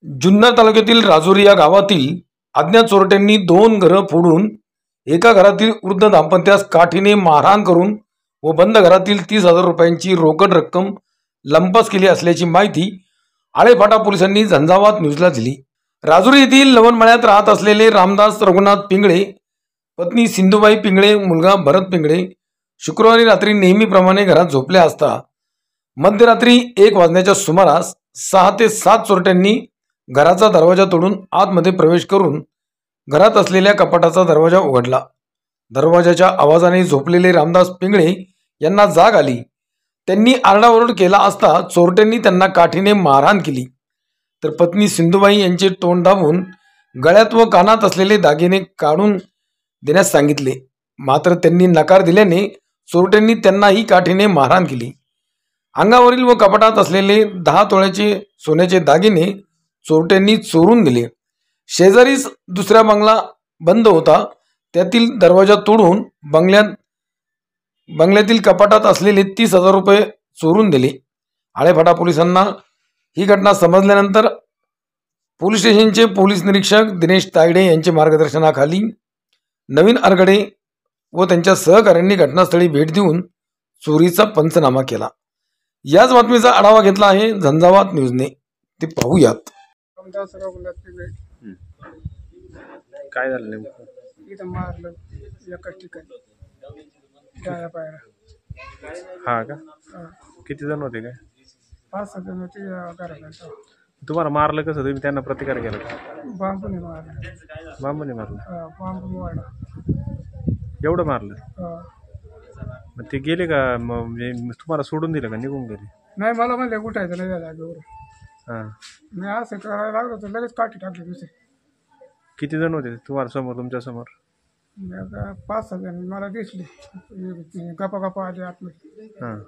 जुन्नर तालुक्यातील राजुरी या गावातील अज्ञात चोरट्यांनी 2 घरं फोडून एका घरातील वृद्ध दाम्पत्यास काठीने मारहाण करून व बंद घरातील 30,000 रुपयांची रोकड रक्कम लंपास केली असल्याची माहिती आळेफाटा पोलिसांनी झंझावात न्यूजला दिली। राजुरी येथील लवणमळ्यात राहत असलेले रामदास रघुनाथ पिंगळे, पत्नी सिंधुबाई पिंगळे, मुलगा भरत पिंगळे शुक्रवारी रात्री नेहमीप्रमाणे घरात झोपले असता मध्यरात्री 1 वाजण्याच्या सुमारास 6 ते 7 चोरट्यांनी घराचा दरवाजा तोडून आतमध्ये प्रवेश करून घरात असलेल्या कपाटाचा दरवाजा उघडला। दरवाजाच्या आवाजाने झोपलेले रामदास पिंगळे यांना जाग आली। त्यांनी आरडाओरड केला असता चोरट्यांनी त्यांना काठीने मारहाण केली, तर पत्नी सिंधुबाई यांचे तोंड दाबून गळ्यात व कानात असलेले दागिने काढून देण्यास सांगितले। मात्र त्यांनी नकार दिल्याने चोरट्यांनी त्यांनाही काठीने मारहाण केली। अंगावरील व कपाटात असलेले 10 तोळ्याचे सोन्याचे दागिने चोरट्यांनी चोरून दिले। शेजारीच दुसरा बंगला बंद होता, त्यातील दरवाजा तोडून बंगल्यातील कपाटात असलेले 30,000 रुपये चोरून दिले। आळेफाटा पोलिसांना ही घटना समजल्यानंतर पोलीस स्टेशनचे पोलीस निरीक्षक दिनेश तायडे यांच्या मार्गदर्शनाखाली नवीन अरगडे व त्यांच्या सहकाऱ्यांनी घटनास्थळी भेट देऊन चोरीचा पंचनामा केला। याच बातमीचा आढावा घेतला आहे झंझावात न्यूजने, ते पाहूयात। रामदास रघुनाथ पिंगळे काय झालं नेमकं? इथं मारलं एकाच ठिकाणी डाव्या पायाला। हा का? हा. किती जण होते काय? 5-6 जण होते घरात। तुम्हाला मारलं कसं? तुम्ही त्यांना प्रतिकार केला का? बांबूने मारलं। बांबूने मारलं? बांबू मारला। एवढं मारलं? हा. मग ते गेले का? मग तुम्हाला सोडून दिलं का? निघून गेले? नाही, मला म्हणले उठायचं नाही त्या जागेवर। हां, मी असं करायला लागलो तर लगेच काठी टाकली दुसरी। किती जण होते तुम्हाला समोर, तुमच्या समोर? 5-6 जण मला दिसले, गप्पा आले आतमध्ये। हां,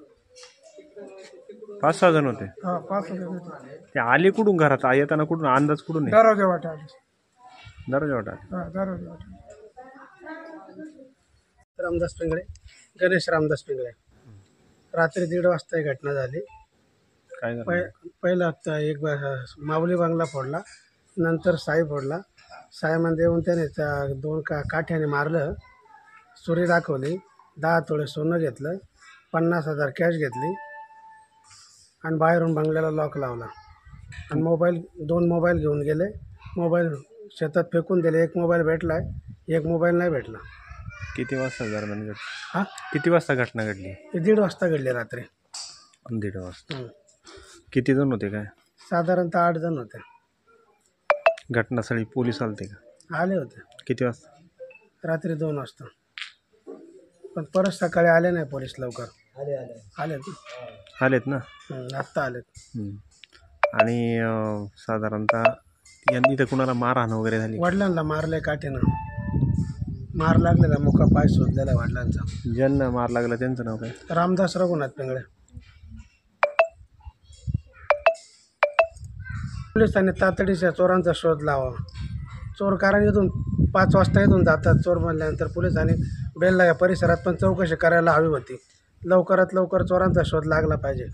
5-6 जण होते? हा, 5-6 जण होते। ते आले कुठून घरात? येताना कुठून? अंदाज कुठून आहे? दरवाजा वाट आले। दरवाजा वाटा? हा, दरवाजा वाट। रामदास पिंगळे, गणेश रामदास पिंगळे। रात्री 1:30 वाजता ही घटना झाली। काय झालं? पहिला एक माऊली बंगला फोडला, नंतर साई फोडला। साईमध्ये येऊन त्याने 2 काठ्याने मारलं, सुरी दाखवली, 10 तोळे सोनं घेतलं, 50,000 कॅश घेतली आणि बाहेरून बंगल्याला लॉक लावला आणि 2 मोबाईल घेऊन गेले। मोबाईल शेतात फेकून दिले। 1 मोबाईल भेटला आहे, 1 मोबाईल नाही भेटला। किती वाजता दरम्यान घडली? हां, किती वाजता घटना घडली? हे 1:30 वाजता घडले रात्री। 1:30 वाजता? किती जण होते काय? साधारणतः 8 जण होते। घटनास्थळी पोलीस आलते का? आले होते किती वाजता? रात्री 2 वाजता, पण परत सकाळी आले नाही पोलीस लवकर। आलेत ना? आत्ता आलेत। आणि साधारणतः यांनी तर कुणाला मारहाण वगैरे झाली? वडिलांना मारले काठीनं, मार लागलेला, मुका पाय शोधलेला वडिलांचा। ज्यांना मार लागला त्यांचं नाव काय? रामदास रघुनाथ पिंगळे। पोलिसांनी तातडीच्या चोरांचा शोध लावा। चोर कारण इथून 5 वाजता इथून जातात चोर म्हणल्यानंतर पोलिसांनी बेलला या परिसरात पण चौकशी करायला हवी होती। लवकरात लवकर चोरांचा शोध लागला पाहिजे।